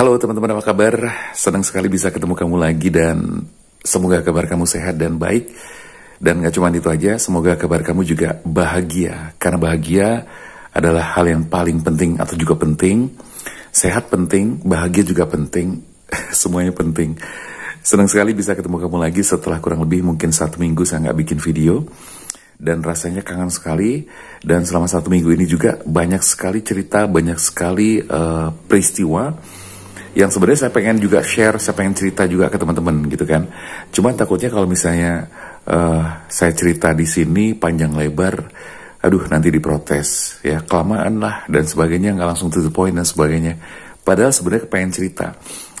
Halo teman-teman, apa kabar? Senang sekali bisa ketemu kamu lagi dan semoga kabar kamu sehat dan baik. Dan gak cuma itu aja, semoga kabar kamu juga bahagia. Karena bahagia adalah hal yang paling penting atau juga penting. Sehat penting, bahagia juga penting, semuanya penting. Senang sekali bisa ketemu kamu lagi setelah kurang lebih mungkin 1 minggu saya gak bikin video. Dan rasanya kangen sekali. Dan selama 1 minggu ini juga banyak sekali cerita, banyak sekali peristiwa yang sebenarnya saya pengen juga share, saya pengen cerita juga ke teman-teman gitu kan. Cuman takutnya kalau misalnya saya cerita di sini panjang lebar, aduh nanti diprotes ya, kelamaan lah dan sebagainya, nggak langsung to the point dan sebagainya. Padahal sebenarnya pengen cerita,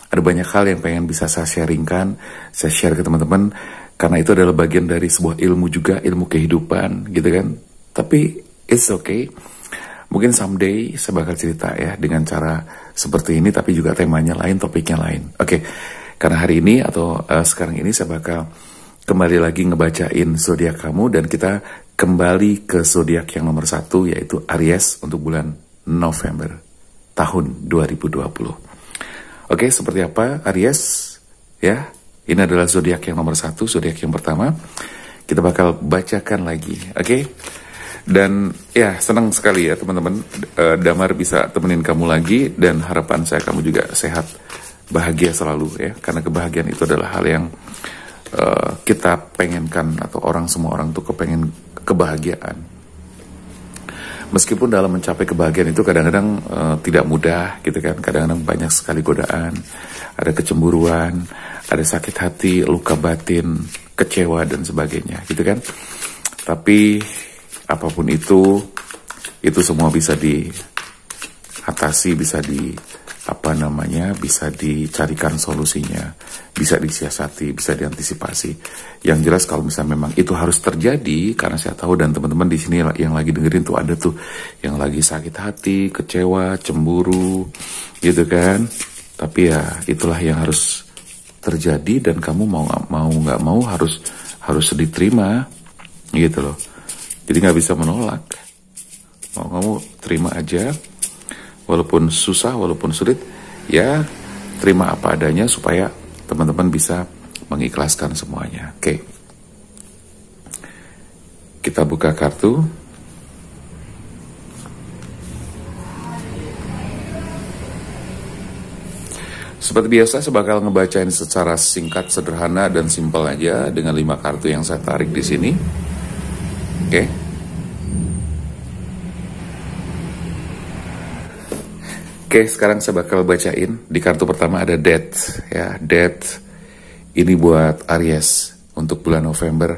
ada banyak hal yang pengen bisa saya sharingkan, saya share ke teman-teman, karena itu adalah bagian dari sebuah ilmu juga, ilmu kehidupan gitu kan. Tapi it's okay. Mungkin someday saya bakal cerita ya dengan cara seperti ini, tapi juga temanya lain, topiknya lain. Oke, karena hari ini atau sekarang ini saya bakal kembali lagi ngebacain zodiak kamu, dan kita kembali ke zodiak yang nomor 1, yaitu Aries untuk bulan November tahun 2020. Oke, seperti apa Aries? Ya, ini adalah zodiak yang nomor 1, zodiak yang pertama. Kita bakal bacakan lagi, oke? Dan ya senang sekali ya teman-teman, Damar bisa temenin kamu lagi, dan harapan saya kamu juga sehat, bahagia selalu ya, karena kebahagiaan itu adalah hal yang kita pengenkan, atau semua orang tuh kepengen kebahagiaan. Meskipun dalam mencapai kebahagiaan itu kadang-kadang tidak mudah gitu kan, kadang-kadang banyak sekali godaan, ada kecemburuan, ada sakit hati, luka batin, kecewa dan sebagainya gitu kan. Tapi apapun itu semua bisa diatasi, bisa bisa dicarikan solusinya, bisa disiasati, bisa diantisipasi. Yang jelas kalau misalnya memang itu harus terjadi, karena saya tahu dan teman-teman di sini yang lagi dengerin tuh ada tuh yang lagi sakit hati, kecewa, cemburu, gitu kan. Tapi ya itulah yang harus terjadi, dan kamu mau nggak mau harus diterima, gitu loh. Jadi nggak bisa menolak, mau kamu terima aja, walaupun susah, walaupun sulit, ya terima apa adanya supaya teman-teman bisa mengikhlaskan semuanya. Oke, kita buka kartu. Seperti biasa saya bakal ngebacain secara singkat, sederhana, dan simpel aja dengan 5 kartu yang saya tarik di sini. Oke. Oke, sekarang saya bakal bacain. Di kartu pertama ada Death ya. Death ini buat Aries untuk bulan November.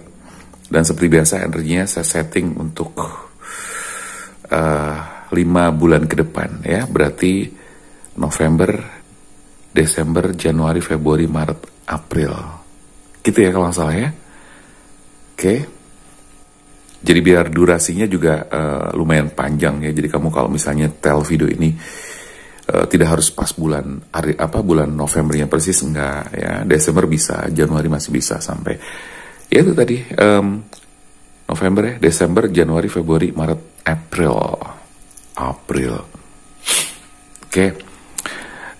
Dan seperti biasa energinya saya setting untuk 5 bulan ke depan ya. Berarti November, Desember, Januari, Februari, Maret, April. Gitu ya kalau nggak salah ya. Oke. Jadi biar durasinya juga lumayan panjang ya. Jadi kamu kalau misalnya tel video ini tidak harus pas bulan Novembernya persis, enggak ya. Desember bisa, Januari masih bisa, sampai ya itu tadi November ya, Desember, Januari, Februari, Maret, April. Oke.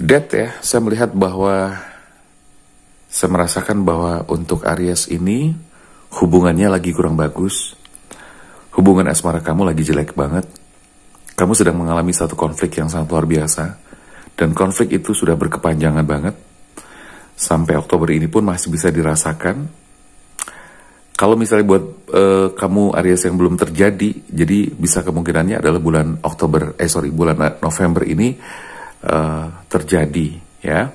Death ya, saya merasakan bahwa untuk Aries ini hubungannya lagi kurang bagus. Hubungan asmara kamu lagi jelek banget. Kamu sedang mengalami satu konflik yang sangat luar biasa. Dan konflik itu sudah berkepanjangan banget. Sampai Oktober ini pun masih bisa dirasakan. Kalau misalnya buat kamu Aries yang belum terjadi, jadi bisa kemungkinannya adalah bulan November ini terjadi ya.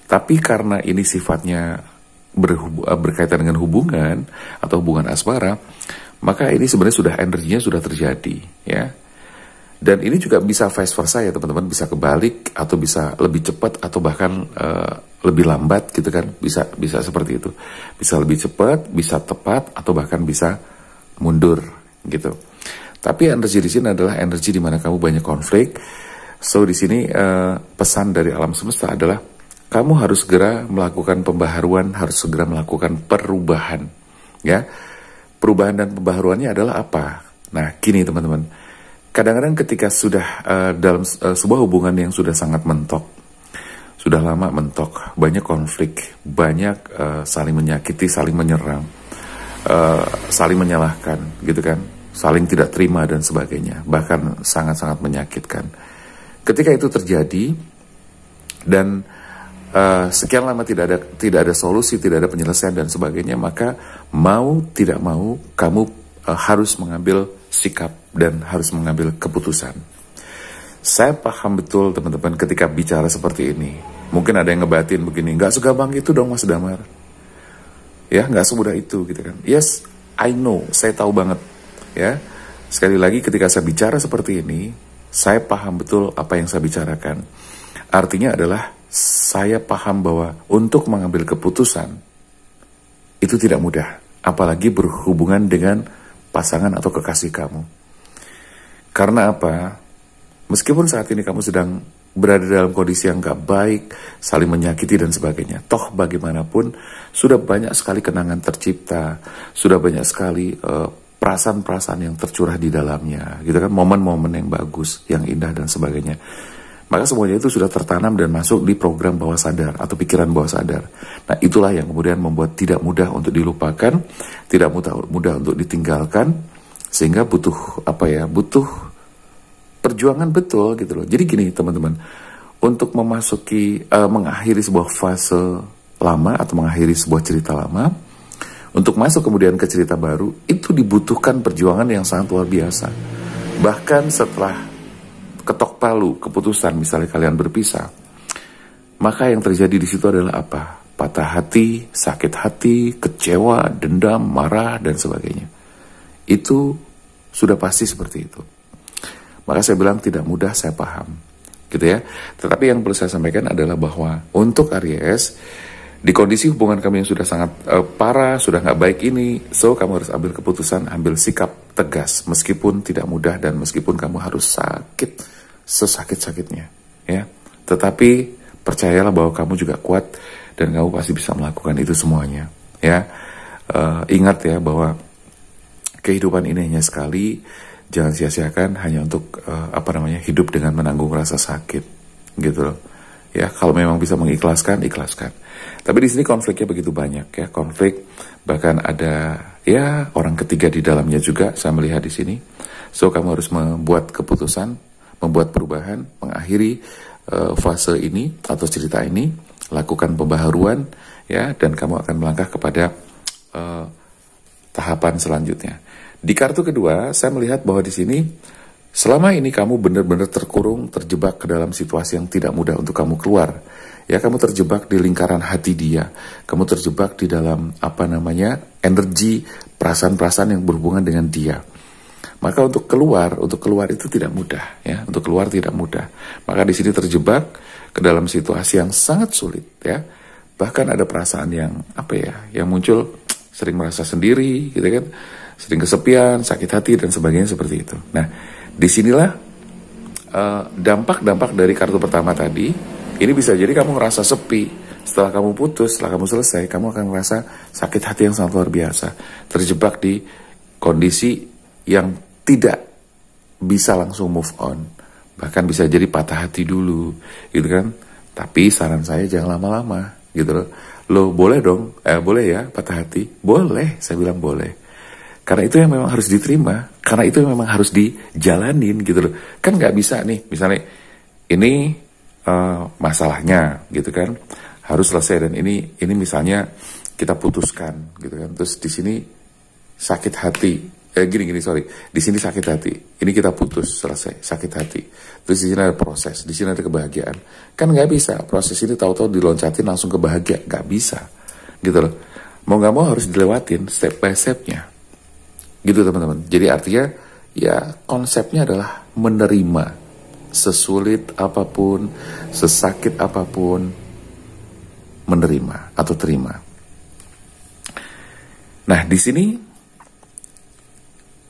Tapi karena ini sifatnya berkaitan dengan hubungan atau hubungan asmara, maka ini sebenarnya energinya sudah terjadi ya. Dan ini juga bisa vice versa ya teman-teman, bisa kebalik atau bisa lebih cepat atau bahkan lebih lambat gitu kan, bisa seperti itu. Bisa lebih cepat, bisa tepat, atau bahkan bisa mundur gitu. Tapi energi di sini adalah energi di mana kamu banyak konflik. So di sini pesan dari alam semesta adalah kamu harus segera melakukan pembaharuan, harus segera melakukan perubahan ya. Perubahan dan pembaharuannya adalah apa? Nah, gini teman-teman. Kadang-kadang ketika sudah dalam sebuah hubungan yang sudah sangat mentok, sudah lama mentok, banyak konflik, banyak saling menyakiti, saling menyerang, saling menyalahkan, gitu kan, saling tidak terima dan sebagainya, bahkan sangat-sangat menyakitkan. Ketika itu terjadi dan sekian lama tidak ada solusi, tidak ada penyelesaian dan sebagainya, maka mau tidak mau kamu harus mengambil sikap dan harus mengambil keputusan. Saya paham betul teman-teman ketika bicara seperti ini. Mungkin ada yang ngebatin begini, nggak segampang itu dong Mas Damar. Ya, nggak semudah itu gitu kan. Yes, I know, saya tahu banget. Ya, sekali lagi ketika saya bicara seperti ini, saya paham betul apa yang saya bicarakan. Artinya adalah saya paham bahwa untuk mengambil keputusan itu tidak mudah. Apalagi berhubungan dengan pasangan atau kekasih kamu. Karena apa? Meskipun saat ini kamu sedang berada dalam kondisi yang gak baik, saling menyakiti dan sebagainya, toh bagaimanapun sudah banyak sekali kenangan tercipta, sudah banyak sekali perasaan-perasaan yang tercurah di dalamnya, gitu kan, momen-momen yang bagus, yang indah dan sebagainya. Maka semuanya itu sudah tertanam dan masuk di program bawah sadar atau pikiran bawah sadar. Nah, itulah yang kemudian membuat tidak mudah untuk dilupakan, tidak mudah untuk ditinggalkan, sehingga butuh butuh perjuangan betul gitu loh. Jadi gini teman-teman, untuk mengakhiri sebuah fase lama atau mengakhiri sebuah cerita lama, untuk masuk kemudian ke cerita baru, itu dibutuhkan perjuangan yang sangat luar biasa. Bahkan setelah ketok palu keputusan, misalnya kalian berpisah, maka yang terjadi di situ adalah apa? Patah hati, sakit hati, kecewa, dendam, marah dan sebagainya. Itu sudah pasti seperti itu. Maka saya bilang tidak mudah, saya paham, gitu ya. Tetapi yang perlu saya sampaikan adalah bahwa untuk Aries, di kondisi hubungan kami yang sudah sangat parah, sudah nggak baik ini, so kamu harus ambil keputusan, ambil sikap tegas, meskipun tidak mudah dan meskipun kamu harus sakit sesakit-sakitnya, ya. Tetapi percayalah bahwa kamu juga kuat dan kamu pasti bisa melakukan itu semuanya, ya. Ingat ya bahwa kehidupan ini hanya sekali. Jangan sia-siakan hanya untuk hidup dengan menanggung rasa sakit, gitu loh. Ya, kalau memang bisa mengikhlaskan, ikhlaskan. Tapi di sini konfliknya begitu banyak ya, konflik bahkan ada ya orang ketiga di dalamnya juga saya melihat di sini. So kamu harus membuat keputusan, membuat perubahan, mengakhiri fase ini atau cerita ini, lakukan pembaharuan ya, dan kamu akan melangkah kepada tahapan selanjutnya. Di kartu kedua, saya melihat bahwa di sini selama ini kamu benar-benar terkurung, terjebak ke dalam situasi yang tidak mudah untuk kamu keluar. Ya, kamu terjebak di lingkaran hati dia. Kamu terjebak di dalam energi, perasaan-perasaan yang berhubungan dengan dia. Maka untuk keluar itu tidak mudah, ya. Untuk keluar tidak mudah. Maka di sini terjebak ke dalam situasi yang sangat sulit, ya. Bahkan ada perasaan yang yang muncul, sering merasa sendiri, gitu kan. Sering kesepian, sakit hati, dan sebagainya seperti itu. Nah, disinilah dampak-dampak dari kartu pertama tadi. Ini bisa jadi kamu ngerasa sepi. Setelah kamu putus, setelah kamu selesai, kamu akan ngerasa sakit hati yang sangat luar biasa. Terjebak di kondisi yang tidak bisa langsung move on. Bahkan bisa jadi patah hati dulu, gitu kan. Tapi saran saya jangan lama-lama, gitu loh. Lo boleh dong, boleh ya patah hati? Boleh, saya bilang boleh. Karena itu yang memang harus diterima, karena itu yang memang harus dijalanin gitu loh. Kan nggak bisa nih, misalnya ini masalahnya gitu kan, harus selesai dan ini misalnya kita putuskan gitu kan. Terus di sini sakit hati, di sini sakit hati, ini kita putus selesai sakit hati. Terus di sini ada proses, di sini ada kebahagiaan. Kan nggak bisa proses ini tahu-tahu diloncatin langsung ke bahagia, nggak bisa gitu loh. Mau nggak mau harus dilewatin step by stepnya. Gitu teman-teman. Jadi artinya ya konsepnya adalah menerima sesulit apapun, sesakit apapun, menerima atau terima. Nah, di sini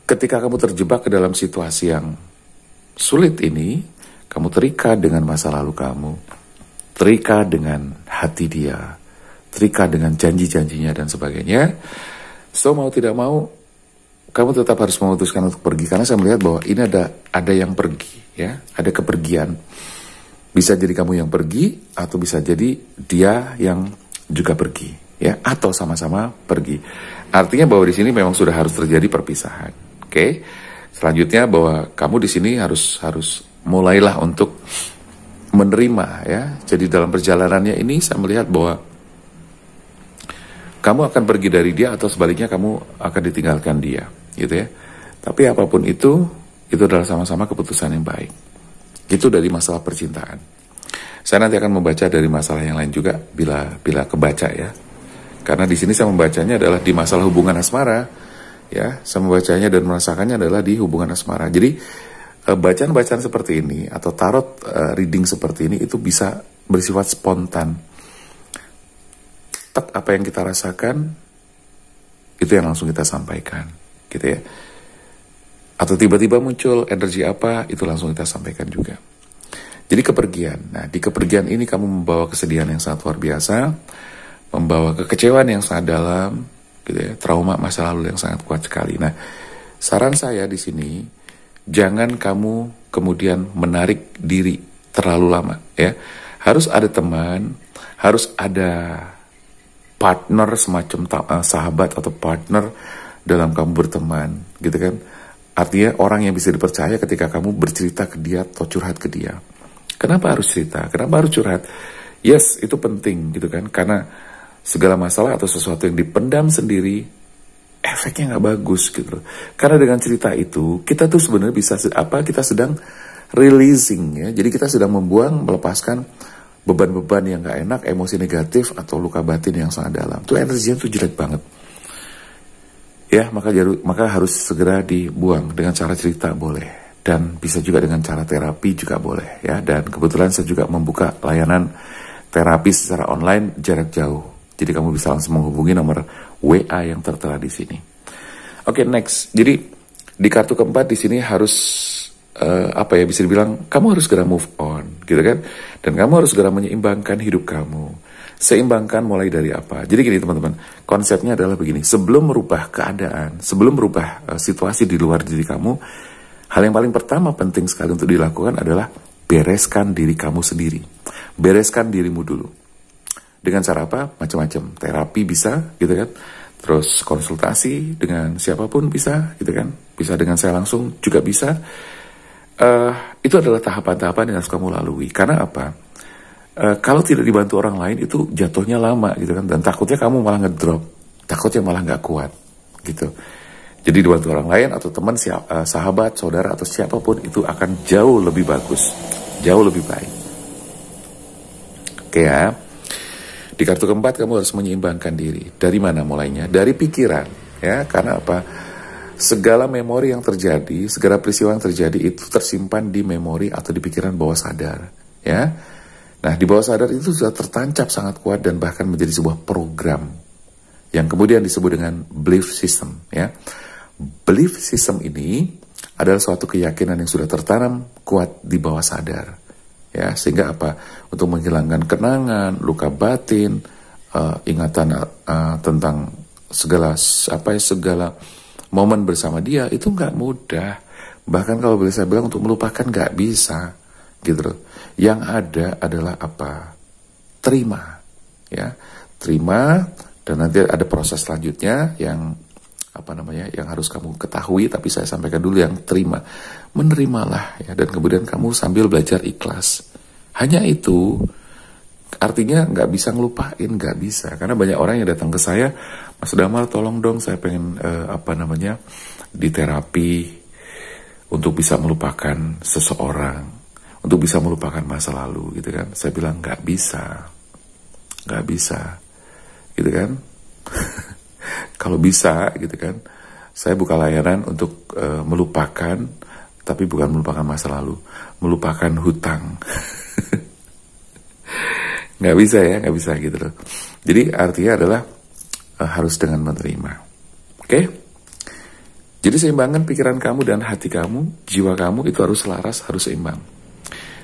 ketika kamu terjebak ke dalam situasi yang sulit ini, kamu terikat dengan masa lalu kamu, terikat dengan hati dia, terikat dengan janji-janjinya dan sebagainya. So mau tidak mau kamu tetap harus memutuskan untuk pergi, karena saya melihat bahwa ini ada yang pergi, ya, ada kepergian. Bisa jadi kamu yang pergi, atau bisa jadi dia yang juga pergi, ya, atau sama-sama pergi. Artinya bahwa di sini memang sudah harus terjadi perpisahan. Oke. Selanjutnya bahwa kamu di sini harus mulailah untuk menerima, ya. Jadi dalam perjalanannya ini saya melihat bahwa kamu akan pergi dari dia, atau sebaliknya kamu akan ditinggalkan dia, gitu ya. Tapi apapun itu adalah sama-sama keputusan yang baik. Itu dari masalah percintaan. Saya nanti akan membaca dari masalah yang lain juga bila kebaca, ya. Karena di sini saya membacanya adalah di masalah hubungan asmara, ya. Saya membacanya dan merasakannya adalah di hubungan asmara. Jadi bacaan-bacaan seperti ini atau tarot reading seperti ini itu bisa bersifat spontan. Tak apa yang kita rasakan itu yang langsung kita sampaikan, gitu ya. Atau tiba-tiba muncul energi apa, itu langsung kita sampaikan juga. Jadi kepergian. Nah, di kepergian ini kamu membawa kesedihan yang sangat luar biasa, membawa kekecewaan yang sangat dalam, gitu ya, trauma masa lalu yang sangat kuat sekali. Nah, saran saya di sini, jangan kamu kemudian menarik diri terlalu lama, ya. Harus ada teman, harus ada partner semacam sahabat atau partner dalam kamu berteman, gitu kan. Artinya orang yang bisa dipercaya ketika kamu bercerita ke dia atau curhat ke dia. Kenapa harus cerita? Kenapa harus curhat? Yes, itu penting gitu kan. Karena segala masalah atau sesuatu yang dipendam sendiri, efeknya nggak bagus gitu. Karena dengan cerita itu, kita tuh sebenarnya bisa kita sedang releasing, ya. Jadi kita sedang melepaskan beban-beban yang nggak enak, emosi negatif atau luka batin yang sangat dalam. Tuh energinya tuh jelek banget. Ya, maka harus segera dibuang dengan cara cerita boleh, dan bisa juga dengan cara terapi juga boleh, ya. Dan kebetulan saya juga membuka layanan terapi secara online jarak jauh. Jadi kamu bisa langsung menghubungi nomor WA yang tertera di sini. Oke, next. Jadi di kartu keempat di sini harus bisa dibilang kamu harus segera move on, gitu kan? Dan kamu harus segera menyeimbangkan hidup kamu. Seimbangkan mulai dari apa? Jadi gini teman-teman, konsepnya adalah begini. Sebelum merubah keadaan, sebelum merubah situasi di luar diri kamu, hal yang paling pertama penting sekali untuk dilakukan adalah bereskan diri kamu sendiri. Bereskan dirimu dulu. Dengan cara apa? Macam-macam. Terapi bisa, gitu kan. Terus konsultasi dengan siapapun bisa, gitu kan. Bisa dengan saya langsung juga bisa. Itu adalah tahapan-tahapan yang harus kamu lalui. Karena apa? Kalau tidak dibantu orang lain itu jatuhnya lama, gitu kan. Dan takutnya kamu malah ngedrop. Takutnya malah nggak kuat, gitu. Jadi dibantu orang lain atau teman, sahabat, saudara atau siapapun itu akan jauh lebih bagus, jauh lebih baik. Oke ya. Di kartu keempat kamu harus menyeimbangkan diri. Dari mana mulainya? Dari pikiran, ya. Karena apa? Segala memori yang terjadi, segala peristiwa yang terjadi itu tersimpan di memori atau di pikiran bawah sadar, ya. Nah, di bawah sadar itu sudah tertancap sangat kuat dan bahkan menjadi sebuah program yang kemudian disebut dengan belief system, ya. Belief system ini adalah suatu keyakinan yang sudah tertanam kuat di bawah sadar, ya. Sehingga apa? Untuk menghilangkan kenangan, luka batin, ingatan tentang segala momen bersama dia itu nggak mudah. Bahkan kalau boleh saya bilang untuk melupakan nggak bisa, gitu loh. Yang ada adalah apa? Terima, ya. Terima, dan nanti ada proses selanjutnya yang yang harus kamu ketahui, tapi saya sampaikan dulu yang terima. Menerimalah, ya, dan kemudian kamu sambil belajar ikhlas. Hanya itu. Artinya nggak bisa ngelupain, nggak bisa. Karena banyak orang yang datang ke saya, Mas Damar tolong dong, saya pengen di terapi untuk bisa melupakan seseorang, untuk bisa melupakan masa lalu, gitu kan. Saya bilang nggak bisa, gitu kan. Kalau bisa, gitu kan, saya buka layanan untuk melupakan, tapi bukan melupakan masa lalu, melupakan hutang. Nggak bisa, ya, nggak bisa gitu loh. Jadi artinya adalah harus dengan menerima. Oke? Jadi seimbangkan pikiran kamu dan hati kamu, jiwa kamu itu harus selaras, harus seimbang.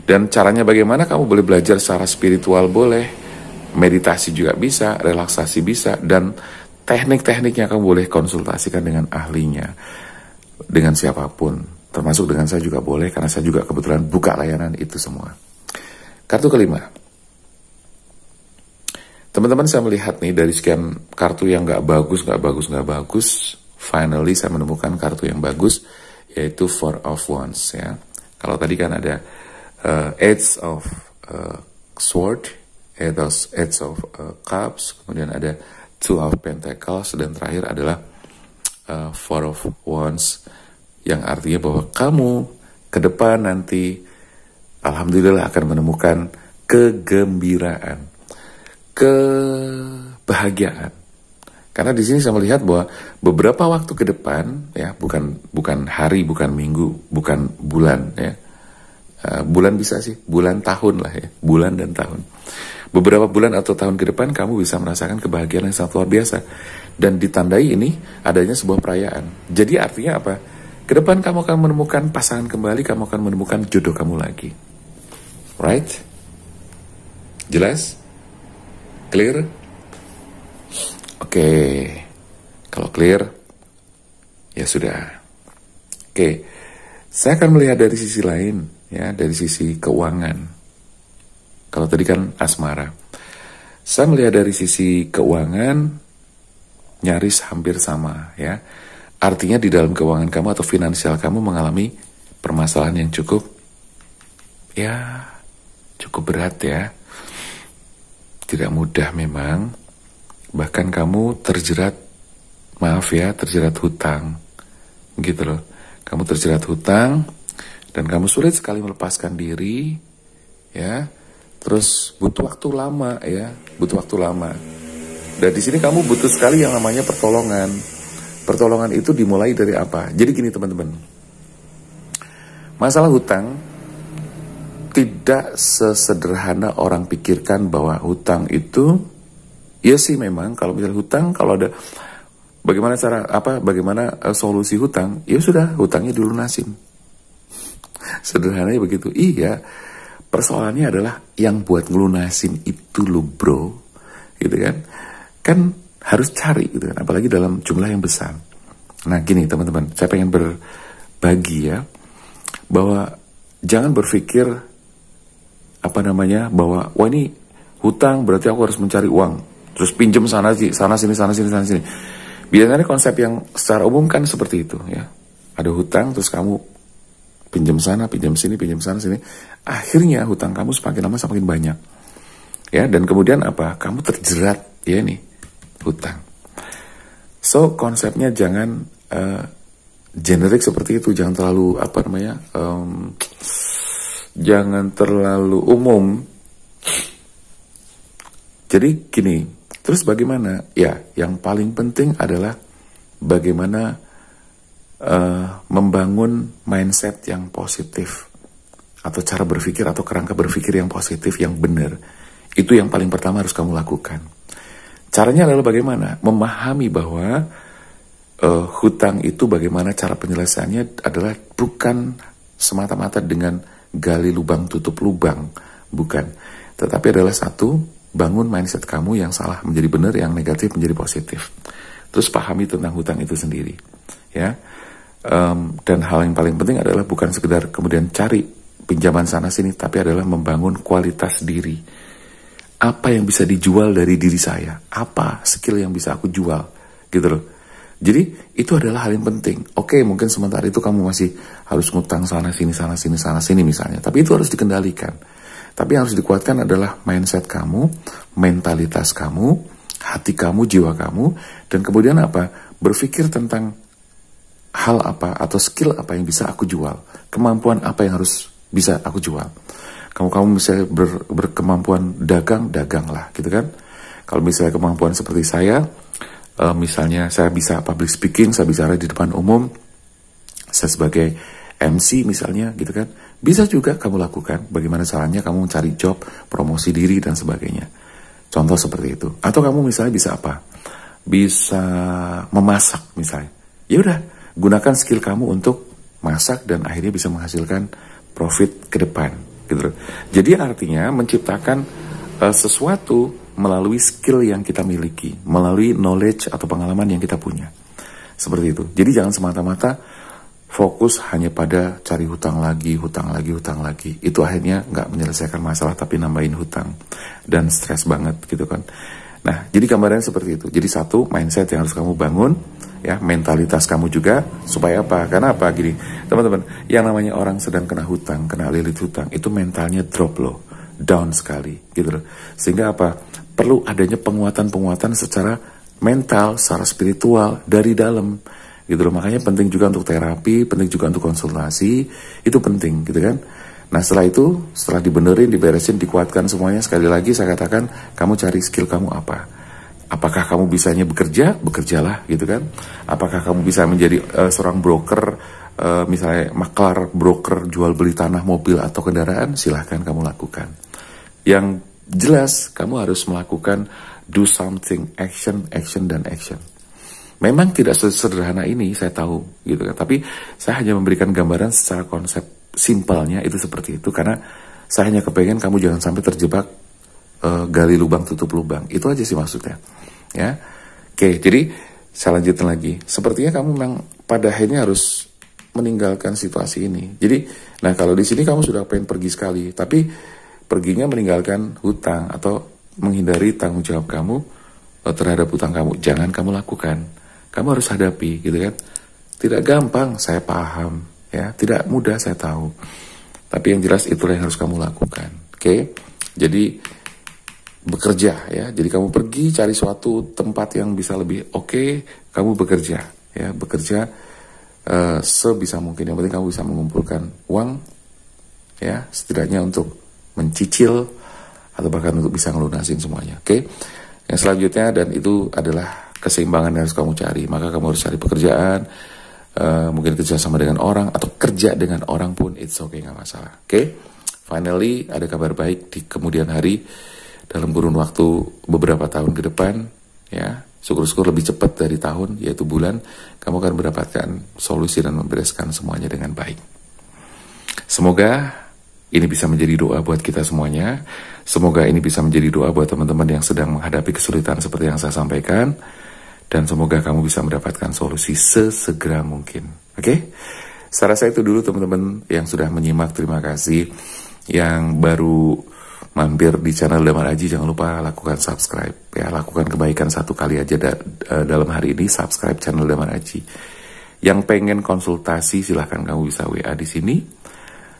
Dan caranya bagaimana? Kamu boleh belajar secara spiritual, boleh meditasi juga bisa, relaksasi bisa, dan teknik-tekniknya kamu boleh konsultasikan dengan ahlinya, dengan siapapun, termasuk dengan saya juga boleh, karena saya juga kebetulan buka layanan itu semua. Kartu kelima. Teman-teman, saya melihat nih dari sekian kartu yang nggak bagus, finally saya menemukan kartu yang bagus, yaitu Four of Wands ya. Kalau tadi kan ada Eight of Sword, Eight of Cups, kemudian ada Two of Pentacles, dan terakhir adalah Four of Wands, yang artinya bahwa kamu ke depan nanti alhamdulillah akan menemukan kegembiraan, kebahagiaan. Karena di sini saya melihat bahwa beberapa waktu ke depan ya, bukan hari, bukan minggu, bukan bulan ya. Bulan bisa sih, bulan tahun lah ya, bulan dan tahun. Beberapa bulan atau tahun ke depan kamu bisa merasakan kebahagiaan yang sangat luar biasa. Dan ditandai ini adanya sebuah perayaan. Jadi artinya apa? Ke depan kamu akan menemukan pasangan kembali, kamu akan menemukan jodoh kamu lagi. Right? Jelas? Clear? Oke. Kalau clear, ya sudah. Oke. Saya akan melihat dari sisi lain, ya, dari sisi keuangan. Kalau tadi kan asmara. Saya melihat dari sisi keuangan, nyaris hampir sama, ya. Artinya di dalam keuangan kamu atau finansial kamu mengalami permasalahan yang cukup berat ya. Tidak mudah memang. Bahkan kamu terjerat hutang. Gitu loh. Kamu terjerat hutang dan kamu sulit sekali melepaskan diri ya. Terus butuh waktu lama ya, Dan di sini kamu butuh sekali yang namanya pertolongan. Pertolongan itu dimulai dari apa? Jadi gini teman-teman. Masalah hutang tidak sesederhana orang pikirkan bahwa hutang itu, ya sih memang kalau misalnya hutang, kalau ada bagaimana solusi hutang, ya sudah hutangnya dilunasin. Sederhananya begitu. Iya, persoalannya adalah yang buat ngelunasin itu lo bro, gitu kan? Kan harus cari gitu kan, apalagi dalam jumlah yang besar. Nah gini teman-teman, saya pengen berbagi ya, bahwa jangan berpikir bahwa wah ini hutang berarti aku harus mencari uang, terus pinjam sana sini. Biasanya konsep yang secara umum kan seperti itu ya. Ada hutang terus kamu pinjam sana, pinjam sini. Akhirnya hutang kamu semakin lama semakin banyak. Ya, dan kemudian apa? Kamu terjerat ya nih hutang. So konsepnya jangan generik seperti itu, jangan terlalu jangan terlalu umum. Jadi gini, terus bagaimana? Ya, yang paling penting adalah bagaimana membangun mindset yang positif, atau cara berpikir atau kerangka berpikir yang positif, yang benar. Itu yang paling pertama harus kamu lakukan. Caranya adalah bagaimana? Memahami bahwa hutang itu bagaimana cara penyelesaiannya adalah bukan semata-mata dengan gali lubang tutup lubang, bukan. Tetapi adalah satu, bangun mindset kamu yang salah menjadi benar, yang negatif menjadi positif. Terus pahami tentang hutang itu sendiri, ya. Dan hal yang paling penting adalah bukan sekedar kemudian cari pinjaman sana sini, tapi adalah membangun kualitas diri. Apa yang bisa dijual dari diri saya? Apa skill yang bisa aku jual? Gitu loh. Jadi itu adalah hal yang penting. Oke, mungkin sementara itu kamu masih harus ngutang sana sini misalnya. Tapi itu harus dikendalikan. Tapi yang harus dikuatkan adalah mindset kamu, mentalitas kamu, hati kamu, jiwa kamu, dan kemudian apa? Berpikir tentang hal apa atau skill apa yang bisa aku jual, kemampuan apa yang harus bisa aku jual. Kamu misalnya berkemampuan daganglah, gitu kan? Kalau misalnya kemampuan seperti saya, misalnya saya bisa public speaking, saya bicara di depan umum, saya sebagai MC misalnya, gitu kan? Bisa juga kamu lakukan. Bagaimana caranya kamu mencari job, promosi diri dan sebagainya. Contoh seperti itu. Atau kamu misalnya bisa apa? Bisa memasak misalnya. Ya udah, gunakan skill kamu untuk masak dan akhirnya bisa menghasilkan profit ke depan, gitu. Jadi artinya menciptakan sesuatu melalui skill yang kita miliki, melalui knowledge atau pengalaman yang kita punya. Seperti itu. Jadi jangan semata-mata fokus hanya pada cari hutang lagi, hutang lagi, hutang lagi. Itu akhirnya nggak menyelesaikan masalah tapi nambahin hutang dan stres banget gitu kan. Nah, jadi gambarannya seperti itu. Jadi satu, mindset yang harus kamu bangun, ya, mentalitas kamu juga, supaya apa? Karena apa? Gini, teman-teman, yang namanya orang sedang kena hutang, kena lilit hutang, itu mentalnya drop loh, down sekali, gitu loh. Sehingga apa? Perlu adanya penguatan-penguatan secara mental, secara spiritual, dari dalam, gitu loh. Makanya penting juga untuk terapi, penting juga untuk konsultasi, itu penting gitu kan. Nah setelah itu, setelah dibenerin, diberesin, dikuatkan semuanya, sekali lagi saya katakan, kamu cari skill kamu apa. Apakah kamu bisanya bekerja, bekerjalah gitu kan. Apakah kamu bisa menjadi seorang broker, misalnya maklar, broker, jual beli tanah, mobil atau kendaraan, silahkan kamu lakukan. Yang jelas kamu harus melakukan do something, action, action, dan action. Memang tidak sesederhana ini, saya tahu, gitu kan. Tapi saya hanya memberikan gambaran secara konsep simpelnya itu seperti itu, karena saya hanya kepengen kamu jangan sampai terjebak gali lubang tutup lubang. Itu aja sih maksudnya, ya. Oke, jadi saya lanjutin lagi. Sepertinya kamu memang pada akhirnya harus meninggalkan situasi ini. Jadi, nah kalau di sini kamu sudah pengen pergi sekali, tapi perginya meninggalkan hutang atau menghindari tanggung jawab kamu terhadap hutang kamu. Jangan kamu lakukan. Kamu harus hadapi, gitu kan. Tidak gampang, saya paham, ya. Tidak mudah, saya tahu. Tapi yang jelas itulah yang harus kamu lakukan. Oke? Jadi bekerja, ya. Jadi kamu pergi cari suatu tempat yang bisa lebih oke, kamu bekerja, ya. Bekerja sebisa mungkin. Yang penting kamu bisa mengumpulkan uang, ya, setidaknya untuk mencicil atau bahkan untuk bisa ngelunasin semuanya. Oke? Yang selanjutnya, dan itu adalah keseimbangan yang harus kamu cari. Maka kamu harus cari pekerjaan, mungkin kerja sama dengan orang, atau kerja dengan orang pun, it's okay, nggak masalah. Oke? Finally, ada kabar baik di kemudian hari, dalam kurun waktu beberapa tahun ke depan, ya, syukur-syukur lebih cepat dari tahun, yaitu bulan, kamu akan mendapatkan solusi dan membereskan semuanya dengan baik. Semoga ini bisa menjadi doa buat kita semuanya. Semoga ini bisa menjadi doa buat teman-teman yang sedang menghadapi kesulitan seperti yang saya sampaikan. Dan semoga kamu bisa mendapatkan solusi sesegera mungkin. Oke? Saya rasa itu dulu teman-teman yang sudah menyimak. Terima kasih. Yang baru mampir di channel Damar Aji, jangan lupa lakukan subscribe. Ya, lakukan kebaikan satu kali aja dalam hari ini, subscribe channel Damar Aji. Yang pengen konsultasi, silahkan kamu bisa WA di sini.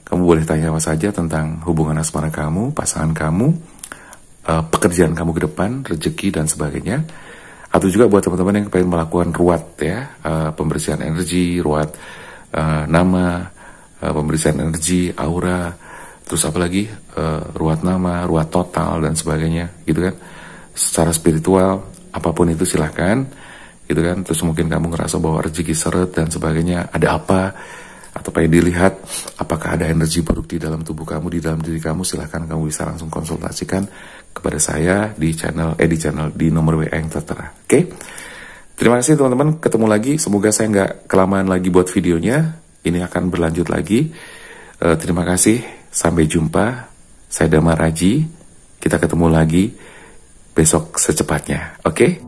Kamu boleh tanya apa saja tentang hubungan asmara kamu, pasangan kamu, pekerjaan kamu ke depan, rezeki dan sebagainya. Atau juga buat teman-teman yang pengen melakukan ruat, ya, pembersihan energi, ruat nama, pembersihan energi, aura, terus apa lagi, ruat nama, ruat total dan sebagainya, gitu kan. Secara spiritual, apapun itu silahkan, gitu kan. Terus mungkin kamu ngerasa bahwa rezeki seret dan sebagainya, ada apa? Atau pengen dilihat apakah ada energi buruk di dalam tubuh kamu, di dalam diri kamu, silahkan kamu bisa langsung konsultasikan kepada saya di di nomor WA yang tertera. Oke? Terima kasih teman-teman, ketemu lagi. Semoga saya nggak kelamaan lagi buat videonya. Ini akan berlanjut lagi. Terima kasih, sampai jumpa. Saya Damar Aji. Kita ketemu lagi besok secepatnya. Oke?